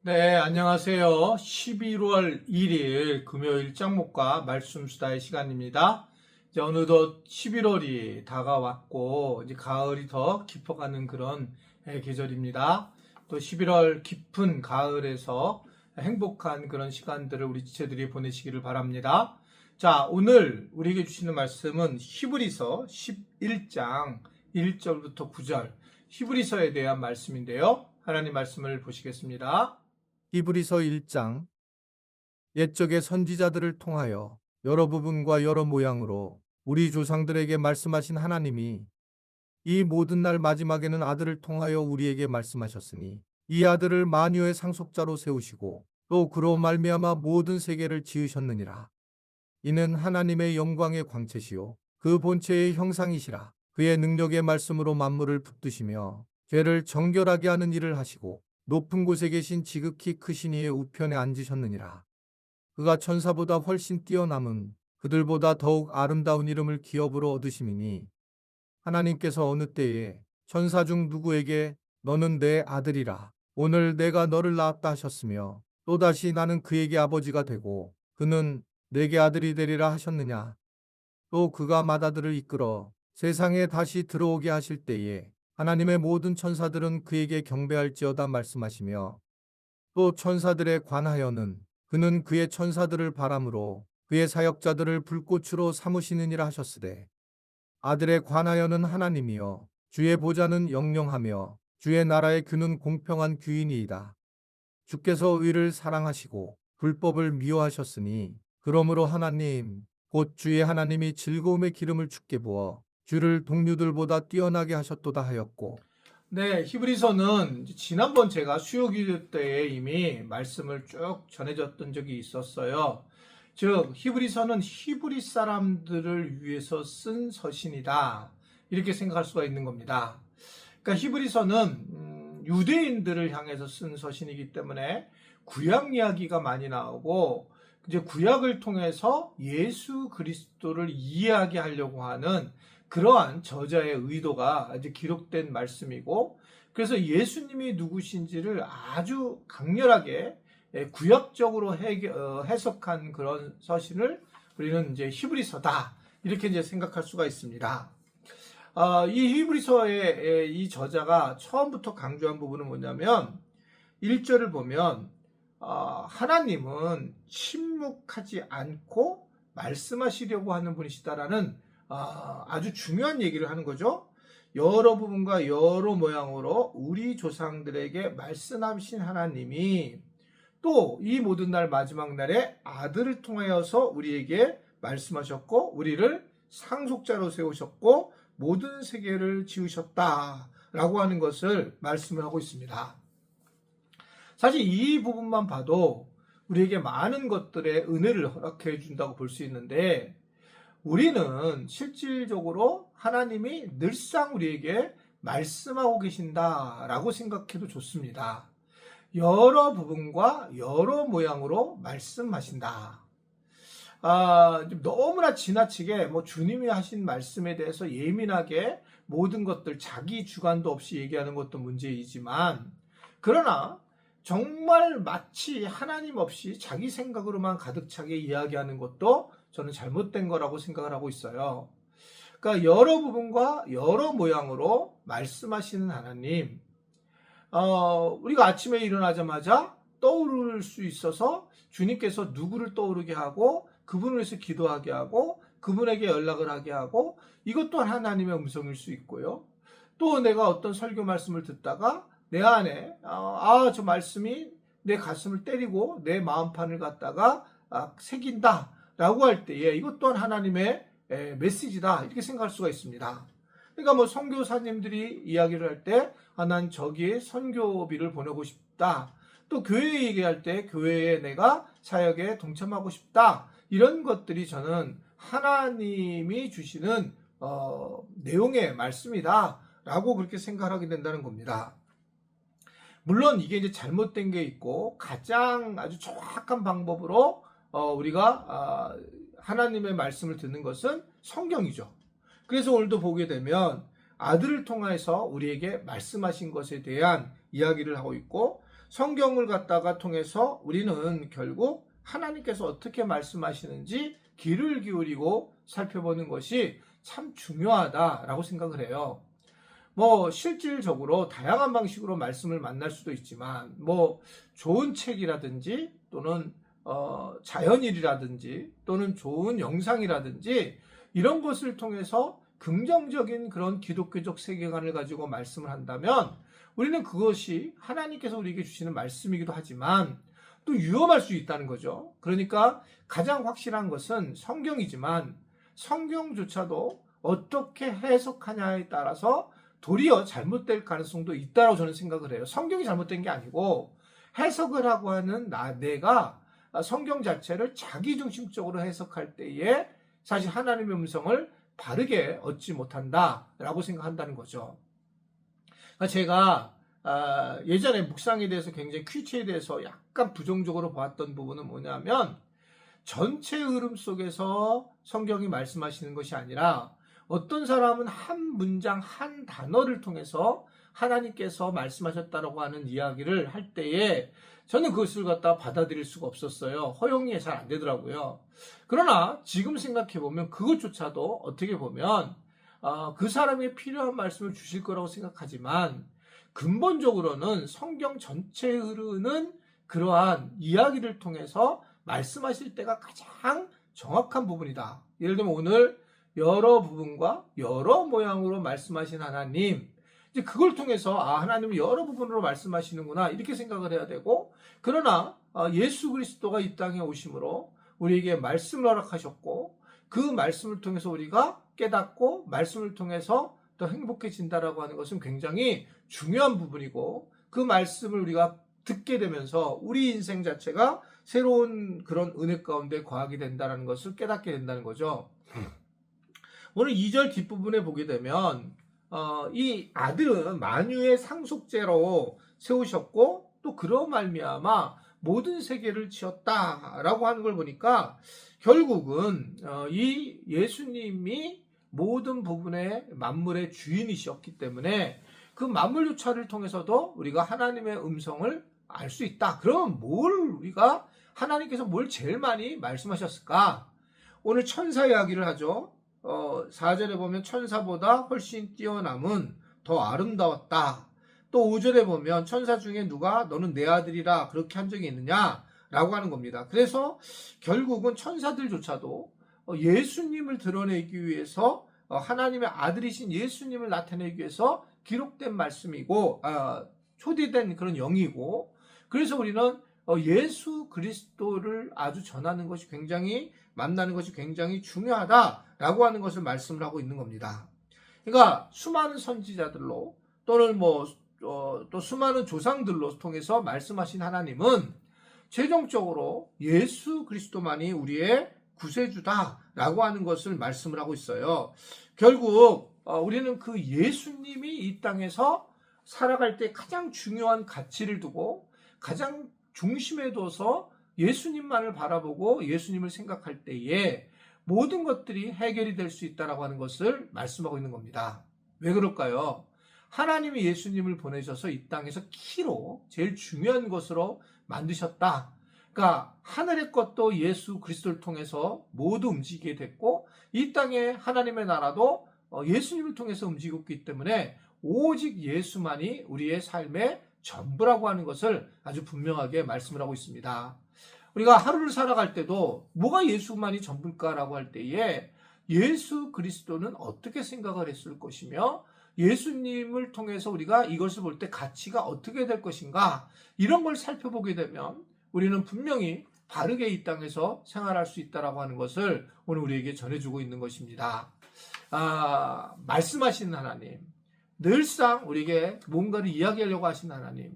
네, 안녕하세요. 11월 1일 금요일 짱목과 말씀 수다의 시간입니다. 이제 어느덧 11월이 다가왔고, 이제 가을이 더 깊어가는 그런 계절입니다. 또 11월 깊은 가을에서 행복한 그런 시간들을 우리 지체들이 보내시기를 바랍니다. 자, 오늘 우리에게 주시는 말씀은 히브리서 11장 1절부터 9절, 히브리서에 대한 말씀인데요. 하나님 말씀을 보시겠습니다. 히브리서 1장. 옛적의 선지자들을 통하여 여러 부분과 여러 모양으로 우리 조상들에게 말씀하신 하나님이 이 모든 날 마지막에는 아들을 통하여 우리에게 말씀하셨으니 이 아들을 만유의 상속자로 세우시고 또 그로 말미암아 모든 세계를 지으셨느니라. 이는 하나님의 영광의 광채시요 그 본체의 형상이시라. 그의 능력의 말씀으로 만물을 붙드시며 죄를 정결하게 하는 일을 하시고 높은 곳에 계신 지극히 크신 이의 우편에 앉으셨느니라. 그가 천사보다 훨씬 뛰어남은 그들보다 더욱 아름다운 이름을 기업으로 얻으심이니 하나님께서 어느 때에 천사 중 누구에게 너는 내 아들이라 오늘 내가 너를 낳았다 하셨으며 또다시 나는 그에게 아버지가 되고 그는 내게 아들이 되리라 하셨느냐. 또 그가 맏아들을 이끌어 세상에 다시 들어오게 하실 때에 하나님의 모든 천사들은 그에게 경배할지어다 말씀하시며 또 천사들에 관하여는 그는 그의 천사들을 바람으로 그의 사역자들을 불꽃으로 삼으시느니라 하셨으되 아들에 관하여는 하나님이여 주의 보좌는 영영하며 주의 나라의 규는 공평한 규이니이다. 주께서 의를 사랑하시고 불법을 미워하셨으니 그러므로 하나님 곧 주의 하나님이 즐거움의 기름을 주께 부어 주를 동류들보다 뛰어나게 하셨도다 하였고. 네, 히브리서는 지난번 제가 수요기도 때에 이미 말씀을 쭉 전해줬던 적이 있었어요. 즉, 히브리서는 히브리 사람들을 위해서 쓴 서신이다. 이렇게 생각할 수가 있는 겁니다. 그러니까 히브리서는 유대인들을 향해서 쓴 서신이기 때문에 구약 이야기가 많이 나오고 이제 구약을 통해서 예수 그리스도를 이해하게 하려고 하는 그러한 저자의 의도가 이제 기록된 말씀이고, 그래서 예수님이 누구신지를 아주 강렬하게 구약적으로 해석한 그런 서신을 우리는 이제 히브리서다 이렇게 이제 생각할 수가 있습니다. 이 히브리서의 이 저자가 처음부터 강조한 부분은 뭐냐면 1절을 보면 하나님은 침묵하지 않고 말씀하시려고 하는 분이시다라는 아주 중요한 얘기를 하는 거죠. 여러 부분과 여러 모양으로 우리 조상들에게 말씀하신 하나님이 또 이 모든 날 마지막 날에 아들을 통하여서 우리에게 말씀하셨고 우리를 상속자로 세우셨고 모든 세계를 지으셨다라고 하는 것을 말씀을 하고 있습니다. 사실 이 부분만 봐도 우리에게 많은 것들의 은혜를 허락해 준다고 볼 수 있는데, 우리는 실질적으로 하나님이 늘상 우리에게 말씀하고 계신다라고 생각해도 좋습니다. 여러 부분과 여러 모양으로 말씀하신다. 너무나 지나치게 주님이 하신 말씀에 대해서 예민하게 모든 것들 자기 주관도 없이 얘기하는 것도 문제이지만, 그러나 정말 마치 하나님 없이 자기 생각으로만 가득 차게 이야기하는 것도 저는 잘못된 거라고 생각을 하고 있어요. 그러니까 여러 부분과 여러 모양으로 말씀하시는 하나님, 우리가 아침에 일어나자마자 떠오를 수 있어서 주님께서 누구를 떠오르게 하고 그분을 위해서 기도하게 하고 그분에게 연락을 하게 하고, 이것 또한 하나님의 음성일 수 있고요. 또 내가 어떤 설교 말씀을 듣다가 내 안에 저 말씀이 내 가슴을 때리고 내 마음판을 갖다가 새긴다 라고 할 때에 이것 또한 하나님의 메시지다 이렇게 생각할 수가 있습니다. 그러니까 선교사님들이 이야기를 할 때 난 저기에 선교비를 보내고 싶다, 또 교회 얘기할 때 교회에 내가 사역에 동참하고 싶다, 이런 것들이 저는 하나님이 주시는 내용의 말씀이다 라고 그렇게 생각하게 된다는 겁니다. 물론 이게 이제 잘못된 게 있고 가장 아주 정확한 방법으로 우리가 하나님의 말씀을 듣는 것은 성경이죠. 그래서 오늘도 보게 되면 아들을 통해서 우리에게 말씀하신 것에 대한 이야기를 하고 있고, 성경을 갖다가 통해서 우리는 결국 하나님께서 어떻게 말씀하시는지 귀를 기울이고 살펴보는 것이 참 중요하다라고 생각을 해요. 실질적으로 다양한 방식으로 말씀을 만날 수도 있지만 좋은 책이라든지 또는 자연일이라든지 또는 좋은 영상이라든지 이런 것을 통해서 긍정적인 그런 기독교적 세계관을 가지고 말씀을 한다면 우리는 그것이 하나님께서 우리에게 주시는 말씀이기도 하지만 또 위험할 수 있다는 거죠. 그러니까 가장 확실한 것은 성경이지만 성경조차도 어떻게 해석하냐에 따라서 도리어 잘못될 가능성도 있다고 저는 생각을 해요. 성경이 잘못된 게 아니고 해석을 하고 하는 내가 성경 자체를 자기중심적으로 해석할 때에 사실 하나님의 음성을 바르게 얻지 못한다라고 생각한다는 거죠. 제가 예전에 묵상에 대해서 굉장히 퀴즈에 대해서 약간 부정적으로 봤던 부분은 뭐냐면 전체 흐름 속에서 성경이 말씀하시는 것이 아니라 어떤 사람은 한 문장 한 단어를 통해서 하나님께서 말씀하셨다라고 하는 이야기를 할 때에 저는 그것을 갖다 받아들일 수가 없었어요. 허용이 잘 안 되더라고요. 그러나 지금 생각해보면 그것조차도 어떻게 보면 그 사람이 필요한 말씀을 주실 거라고 생각하지만 근본적으로는 성경 전체에 흐르는 그러한 이야기를 통해서 말씀하실 때가 가장 정확한 부분이다. 예를 들면 오늘 여러 부분과 여러 모양으로 말씀하신 하나님, 이제 그걸 통해서 하나님은 여러 부분으로 말씀하시는구나 이렇게 생각을 해야 되고, 그러나 예수 그리스도가 이 땅에 오심으로 우리에게 말씀을 허락하셨고 그 말씀을 통해서 우리가 깨닫고 말씀을 통해서 더 행복해진다라고 하는 것은 굉장히 중요한 부분이고, 그 말씀을 우리가 듣게 되면서 우리 인생 자체가 새로운 그런 은혜 가운데 거하게 된다는 것을 깨닫게 된다는 거죠. 오늘 2절 뒷부분에 보게 되면 이 아들은 만유의 상속제로 세우셨고 또 그로 말미암아 모든 세계를 지었다라고 하는 걸 보니까 결국은 이 예수님이 모든 부분의 만물의 주인이셨기 때문에 그 만물유차를 통해서도 우리가 하나님의 음성을 알 수 있다. 그럼 우리가 하나님께서 뭘 제일 많이 말씀하셨을까? 오늘 천사 이야기를 하죠. 4절에 보면 천사보다 훨씬 뛰어남은 더 아름다웠다. 또 5절에 보면 천사 중에 누가 너는 내 아들이라 그렇게 한 적이 있느냐? 라고 하는 겁니다. 그래서 결국은 천사들조차도 예수님을 드러내기 위해서 하나님의 아들이신 예수님을 나타내기 위해서 기록된 말씀이고 초대된 그런 영이고, 그래서 우리는 예수 그리스도를 아주 전하는 것이 굉장히 만나는 것이 굉장히 중요하다라고 하는 것을 말씀을 하고 있는 겁니다. 그러니까 수많은 선지자들로 또는 또 수많은 조상들로 통해서 말씀하신 하나님은 최종적으로 예수 그리스도만이 우리의 구세주다라고 하는 것을 말씀을 하고 있어요. 결국 우리는 그 예수님이 이 땅에서 살아갈 때 가장 중요한 가치를 두고 가장 중심에 둬서 예수님만을 바라보고 예수님을 생각할 때에 모든 것들이 해결이 될 수 있다라고 하는 것을 말씀하고 있는 겁니다. 왜 그럴까요? 하나님이 예수님을 보내셔서 이 땅에서 키로 제일 중요한 것으로 만드셨다. 그러니까 하늘의 것도 예수 그리스도를 통해서 모두 움직이게 됐고 이 땅에 하나님의 나라도 예수님을 통해서 움직이고 있기 때문에 오직 예수만이 우리의 삶의 전부라고 하는 것을 아주 분명하게 말씀을 하고 있습니다. 우리가 하루를 살아갈 때도 뭐가 예수만이 전부일까라고 할 때에 예수 그리스도는 어떻게 생각을 했을 것이며 예수님을 통해서 우리가 이것을 볼 때 가치가 어떻게 될 것인가, 이런 걸 살펴보게 되면 우리는 분명히 바르게 이 땅에서 생활할 수 있다라고 하는 것을 오늘 우리에게 전해주고 있는 것입니다. 말씀하시는 하나님, 늘상 우리에게 뭔가를 이야기하려고 하시는 하나님,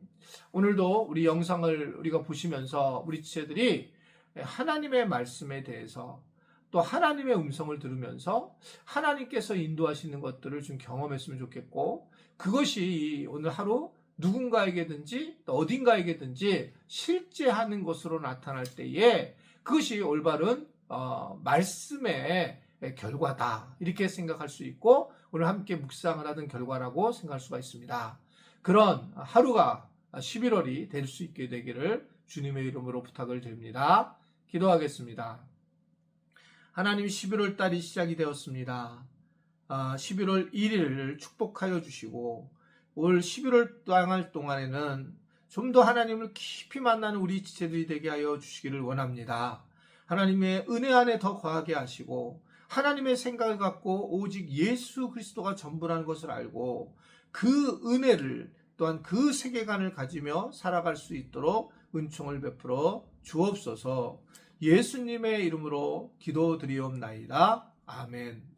오늘도 우리 영상을 우리가 보시면서 우리 지체들이 하나님의 말씀에 대해서 또 하나님의 음성을 들으면서 하나님께서 인도하시는 것들을 좀 경험했으면 좋겠고, 그것이 오늘 하루 누군가에게든지 어딘가에게든지 실제 하는 것으로 나타날 때에 그것이 올바른 말씀의 결과다, 이렇게 생각할 수 있고 오늘 함께 묵상을 하던 결과라고 생각할 수가 있습니다. 그런 하루가 11월이 될 수 있게 되기를 주님의 이름으로 부탁을 드립니다. 기도하겠습니다. 하나님, 11월 달이 시작이 되었습니다. 11월 1일을 축복하여 주시고 올 11월 당할 동안에는 좀 더 하나님을 깊이 만나는 우리 지체들이 되게 하여 주시기를 원합니다. 하나님의 은혜 안에 더 거하게 하시고 하나님의 생각을 갖고 오직 예수 그리스도가 전부라는 것을 알고 그 은혜를 또한 그 세계관을 가지며 살아갈 수 있도록 은총을 베풀어 주옵소서. 예수님의 이름으로 기도드리옵나이다. 아멘.